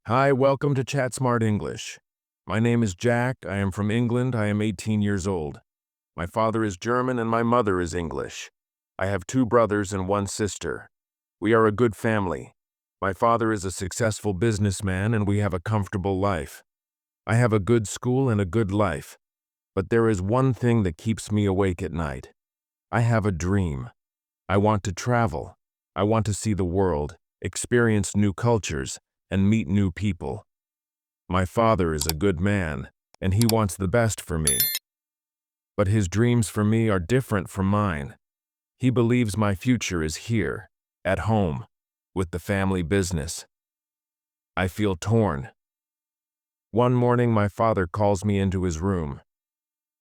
Hi, welcome to ChatSmart English. My name is Jack. I am from England. I am 18 years old. My father is German and my mother is English. I have two brothers and one sister. We are a good family. My father is a successful businessman and we have a comfortable life. I have a good school and a good life. But there is one thing that keeps me awake at night. I have a dream. I want to travel. I want to see the world, experience new cultures, and meet new people. My father is a good man, and he wants the best for me. But his dreams for me are different from mine. He believes my future is here, at home, with the family business. I feel torn. One morning, my father calls me into his room.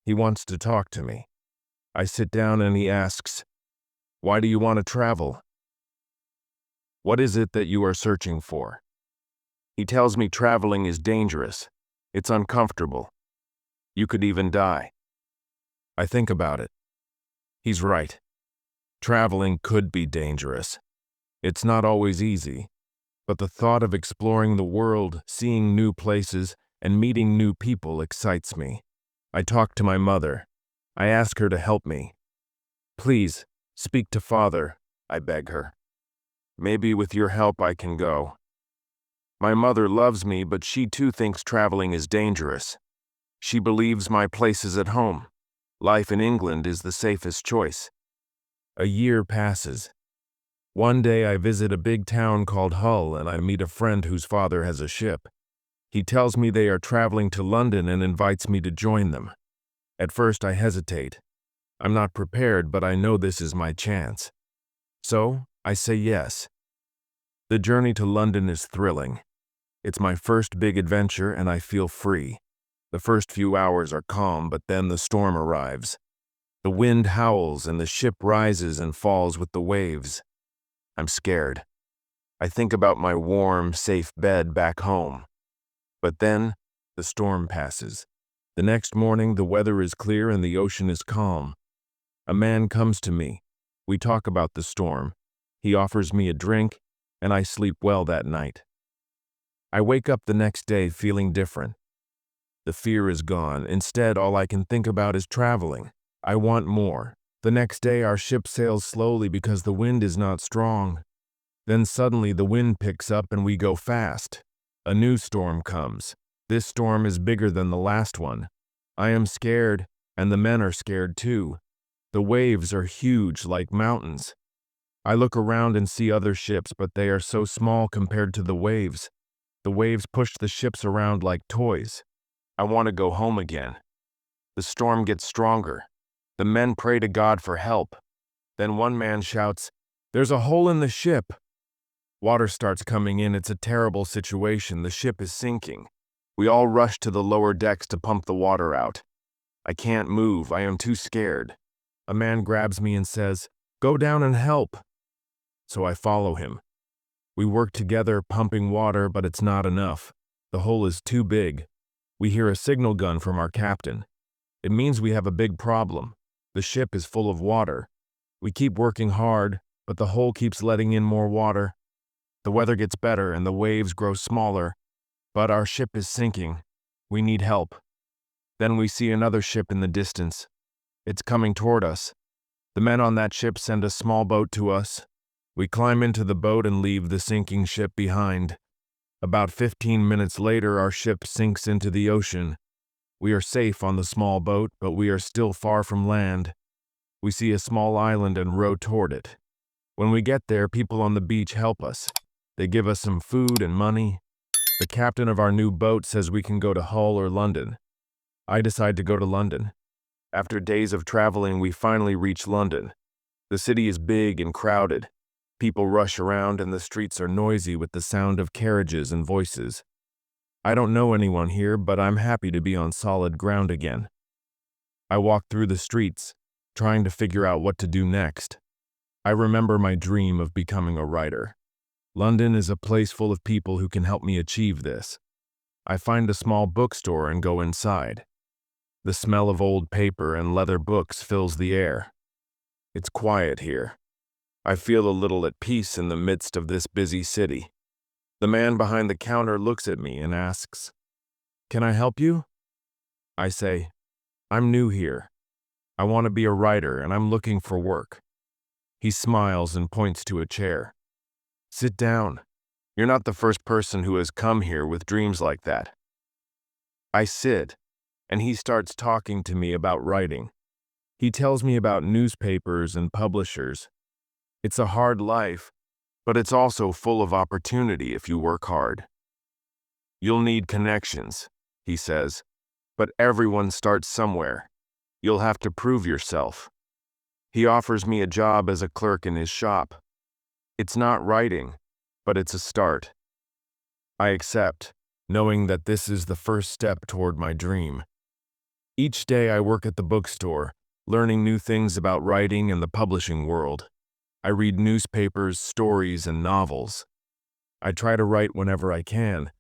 He wants to talk to me. I sit down and he asks, "Why do you want to travel? What is it that you are searching for?" He tells me traveling is dangerous. It's uncomfortable. You could even die. I think about it. He's right. Traveling could be dangerous. It's not always easy, but the thought of exploring the world, seeing new places, and meeting new people excites me. I talk to my mother. I ask her to help me. "Please, speak to father," I beg her. "Maybe with your help I can go." My mother loves me, but she too thinks traveling is dangerous. She believes my place is at home. Life in England is the safest choice. A year passes. One day I visit a big town called Hull and I meet a friend whose father has a ship. He tells me they are traveling to London and invites me to join them. At first I hesitate. I'm not prepared, but I know this is my chance. So I say yes. The journey to London is thrilling. It's my first big adventure and I feel free. The first few hours are calm, but then the storm arrives. The wind howls and the ship rises and falls with the waves. I'm scared. I think about my warm, safe bed back home. But then, the storm passes. The next morning, the weather is clear and the ocean is calm. A man comes to me. We talk about the storm. He offers me a drink, and I sleep well that night. I wake up the next day feeling different. The fear is gone. Instead, all I can think about is traveling. I want more. The next day, our ship sails slowly because the wind is not strong. Then suddenly the wind picks up and we go fast. A new storm comes. This storm is bigger than the last one. I am scared, and the men are scared too. The waves are huge like mountains. I look around and see other ships, but they are so small compared to the waves. The waves push the ships around like toys. I want to go home again. The storm gets stronger. The men pray to God for help. Then one man shouts, "There's a hole in the ship." Water starts coming in. It's a terrible situation. The ship is sinking. We all rush to the lower decks to pump the water out. I can't move. I am too scared. A man grabs me and says, "Go down and help." So I follow him. We work together pumping water, but it's not enough. The hole is too big. We hear a signal gun from our captain. It means we have a big problem. The ship is full of water. We keep working hard, but the hole keeps letting in more water. The weather gets better and the waves grow smaller, but our ship is sinking. We need help. Then we see another ship in the distance. It's coming toward us. The men on that ship send a small boat to us. We climb into the boat and leave the sinking ship behind. About 15 minutes later, our ship sinks into the ocean. We are safe on the small boat, but we are still far from land. We see a small island and row toward it. When we get there, people on the beach help us. They give us some food and money. The captain of our new boat says we can go to Hull or London. I decide to go to London. After days of traveling, we finally reach London. The city is big and crowded. People rush around and the streets are noisy with the sound of carriages and voices. I don't know anyone here, but I'm happy to be on solid ground again. I walk through the streets, trying to figure out what to do next. I remember my dream of becoming a writer. London is a place full of people who can help me achieve this. I find a small bookstore and go inside. The smell of old paper and leather books fills the air. It's quiet here. I feel a little at peace in the midst of this busy city. The man behind the counter looks at me and asks, "Can I help you?" I say, "I'm new here. I want to be a writer and I'm looking for work." He smiles and points to a chair. "Sit down. You're not the first person who has come here with dreams like that." I sit, and he starts talking to me about writing. He tells me about newspapers and publishers. It's a hard life, but it's also full of opportunity if you work hard. "You'll need connections," he says, "but everyone starts somewhere. You'll have to prove yourself." He offers me a job as a clerk in his shop. It's not writing, but it's a start. I accept, knowing that this is the first step toward my dream. Each day I work at the bookstore, learning new things about writing and the publishing world. I read newspapers, stories, and novels. I try to write whenever I can,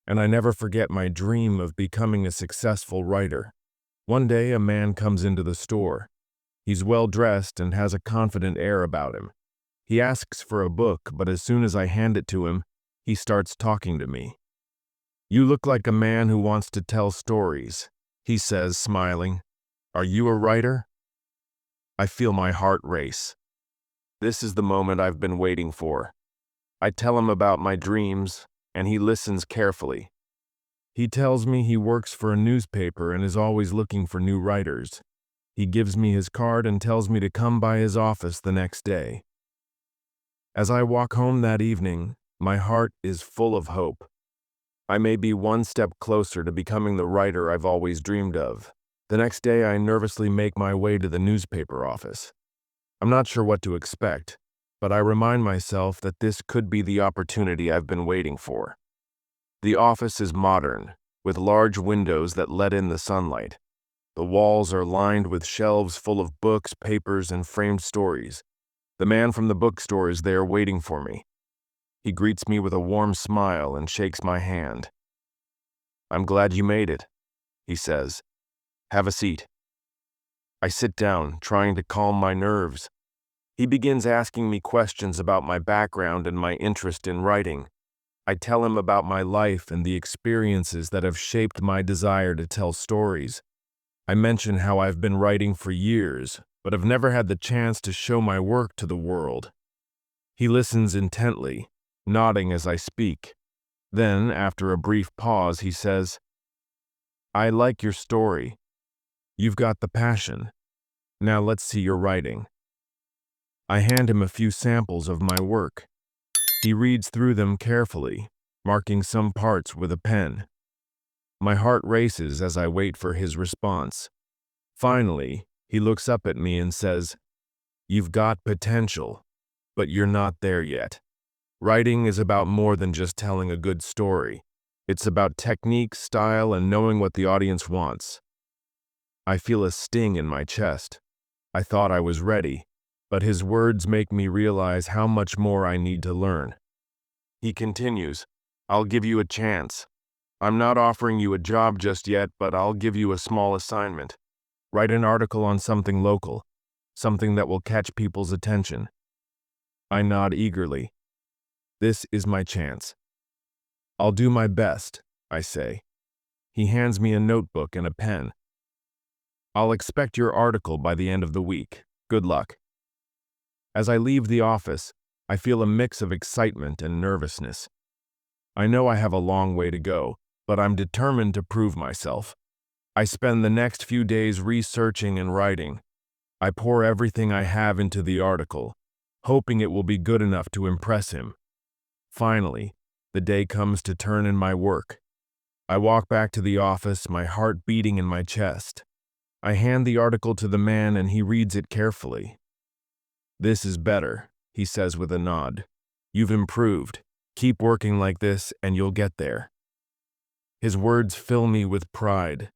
and I never forget my dream of becoming a successful writer. One day, a man comes into the store. He's well-dressed and has a confident air about him. He asks for a book, but as soon as I hand it to him, he starts talking to me. "You look like a man who wants to tell stories," he says, smiling. "Are you a writer?" I feel my heart race. This is the moment I've been waiting for. I tell him about my dreams, and he listens carefully. He tells me he works for a newspaper and is always looking for new writers. He gives me his card and tells me to come by his office the next day. As I walk home that evening, my heart is full of hope. I may be one step closer to becoming the writer I've always dreamed of. The next day, I nervously make my way to the newspaper office. I'm not sure what to expect, but I remind myself that this could be the opportunity I've been waiting for. The office is modern, with large windows that let in the sunlight. The walls are lined with shelves full of books, papers, and framed stories. The man from the bookstore is there waiting for me. He greets me with a warm smile and shakes my hand. "I'm glad you made it," he says. "Have a seat." I sit down, trying to calm my nerves. He begins asking me questions about my background and my interest in writing. I tell him about my life and the experiences that have shaped my desire to tell stories. I mention how I've been writing for years, but have never had the chance to show my work to the world. He listens intently, nodding as I speak. Then, after a brief pause, he says, "I like your story. You've got the passion. Now let's see your writing." I hand him a few samples of my work. He reads through them carefully, marking some parts with a pen. My heart races as I wait for his response. Finally, he looks up at me and says, "You've got potential, but you're not there yet. Writing is about more than just telling a good story. It's about technique, style, and knowing what the audience wants." I feel a sting in my chest. I thought I was ready, but his words make me realize how much more I need to learn. He continues, "I'll give you a chance. I'm not offering you a job just yet, but I'll give you a small assignment. Write an article on something local, something that will catch people's attention." I nod eagerly. This is my chance. "I'll do my best," I say. He hands me a notebook and a pen. "I'll expect your article by the end of the week. Good luck." As I leave the office, I feel a mix of excitement and nervousness. I know I have a long way to go, but I'm determined to prove myself. I spend the next few days researching and writing. I pour everything I have into the article, hoping it will be good enough to impress him. Finally, the day comes to turn in my work. I walk back to the office, my heart beating in my chest. I hand the article to the man and he reads it carefully. "This is better," he says with a nod. "You've improved. Keep working like this and you'll get there." His words fill me with pride.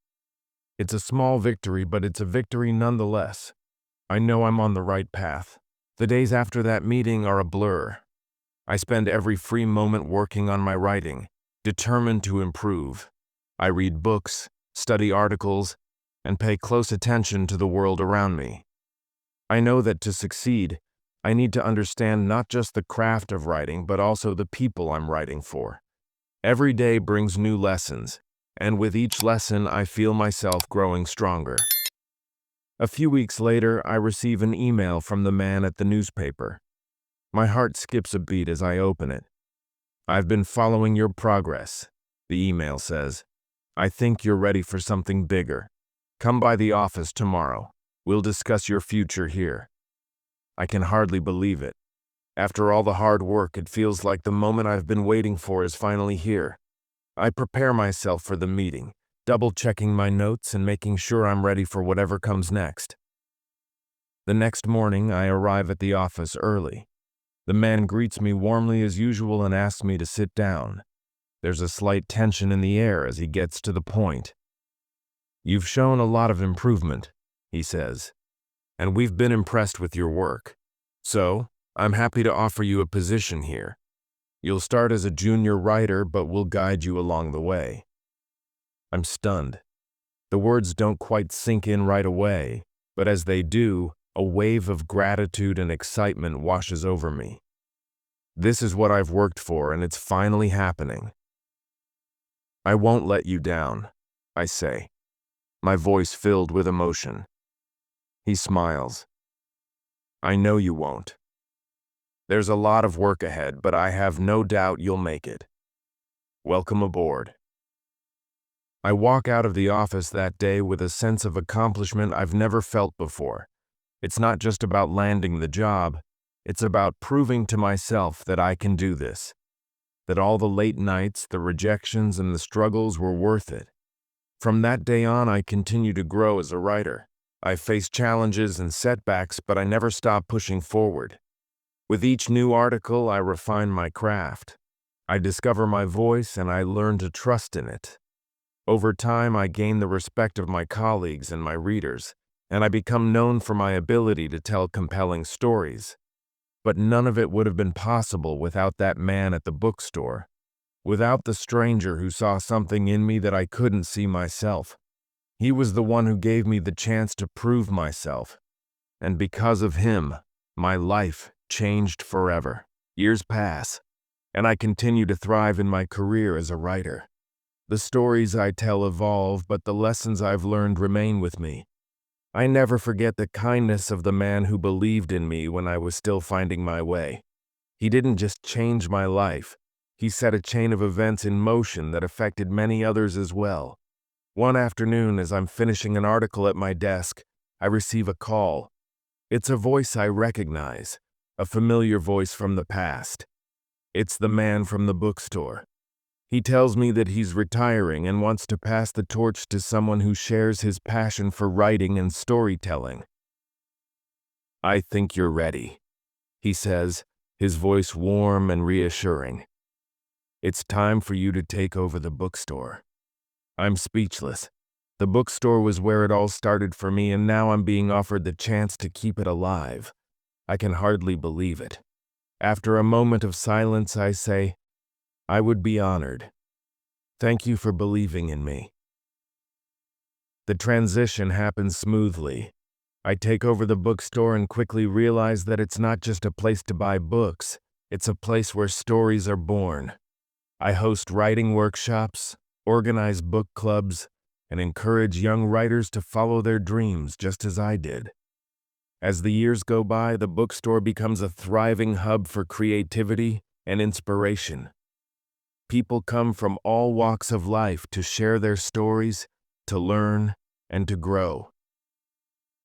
It's a small victory, but it's a victory nonetheless. I know I'm on the right path. The days after that meeting are a blur. I spend every free moment working on my writing, determined to improve. I read books, study articles, and pay close attention to the world around me. I know that to succeed, I need to understand not just the craft of writing, but also the people I'm writing for. Every day brings new lessons, and with each lesson, I feel myself growing stronger. A few weeks later, I receive an email from the man at the newspaper. My heart skips a beat as I open it. "I've been following your progress," the email says. "I think you're ready for something bigger. Come by the office tomorrow. We'll discuss your future here." I can hardly believe it. After all the hard work, it feels like the moment I've been waiting for is finally here. I prepare myself for the meeting, double-checking my notes and making sure I'm ready for whatever comes next. The next morning, I arrive at the office early. The man greets me warmly as usual and asks me to sit down. There's a slight tension in the air as he gets to the point. "You've shown a lot of improvement," he says, "and we've been impressed with your work. So, I'm happy to offer you a position here. You'll start as a junior writer, but we'll guide you along the way." I'm stunned. The words don't quite sink in right away, but as they do, a wave of gratitude and excitement washes over me. This is what I've worked for, and it's finally happening. "I won't let you down," I say, my voice filled with emotion. He smiles. "I know you won't. There's a lot of work ahead, but I have no doubt you'll make it. Welcome aboard." I walk out of the office that day with a sense of accomplishment I've never felt before. It's not just about landing the job, it's about proving to myself that I can do this, that all the late nights, the rejections, and the struggles were worth it. From that day on, I continue to grow as a writer. I face challenges and setbacks, but I never stop pushing forward. With each new article, I refine my craft. I discover my voice and I learn to trust in it. Over time, I gain the respect of my colleagues and my readers, and I become known for my ability to tell compelling stories. But none of it would have been possible without that man at the bookstore, without the stranger who saw something in me that I couldn't see myself. He was the one who gave me the chance to prove myself, and because of him, my life changed forever. Years pass, and I continue to thrive in my career as a writer. The stories I tell evolve, but the lessons I've learned remain with me. I never forget the kindness of the man who believed in me when I was still finding my way. He didn't just change my life, he set a chain of events in motion that affected many others as well. One afternoon, as I'm finishing an article at my desk, I receive a call. It's a voice I recognize, a familiar voice from the past. It's the man from the bookstore. He tells me that he's retiring and wants to pass the torch to someone who shares his passion for writing and storytelling. "I think you're ready," he says, his voice warm and reassuring. "It's time for you to take over the bookstore." I'm speechless. The bookstore was where it all started for me, and now I'm being offered the chance to keep it alive. I can hardly believe it. After a moment of silence, I say, "I would be honored. Thank you for believing in me." The transition happens smoothly. I take over the bookstore and quickly realize that it's not just a place to buy books, it's a place where stories are born. I host writing workshops, organize book clubs, and encourage young writers to follow their dreams just as I did. As the years go by, the bookstore becomes a thriving hub for creativity and inspiration. People come from all walks of life to share their stories, to learn, and to grow.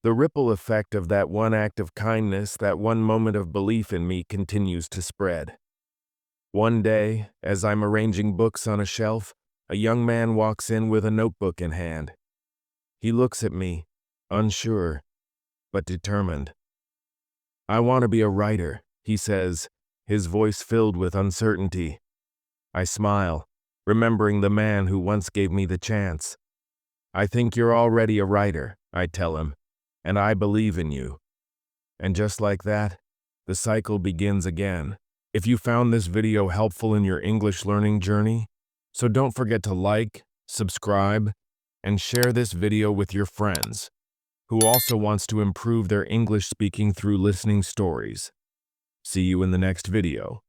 The ripple effect of that one act of kindness, that one moment of belief in me, continues to spread. One day, as I'm arranging books on a shelf, a young man walks in with a notebook in hand. He looks at me, unsure, but determined. "I want to be a writer," he says, his voice filled with uncertainty. I smile, remembering the man who once gave me the chance. "I think you're already a writer," I tell him, "and I believe in you." And just like that, the cycle begins again. If you found this video helpful in your English learning journey, so don't forget to like, subscribe, and share this video with your friends who also wants to improve their English speaking through listening stories. See you in the next video.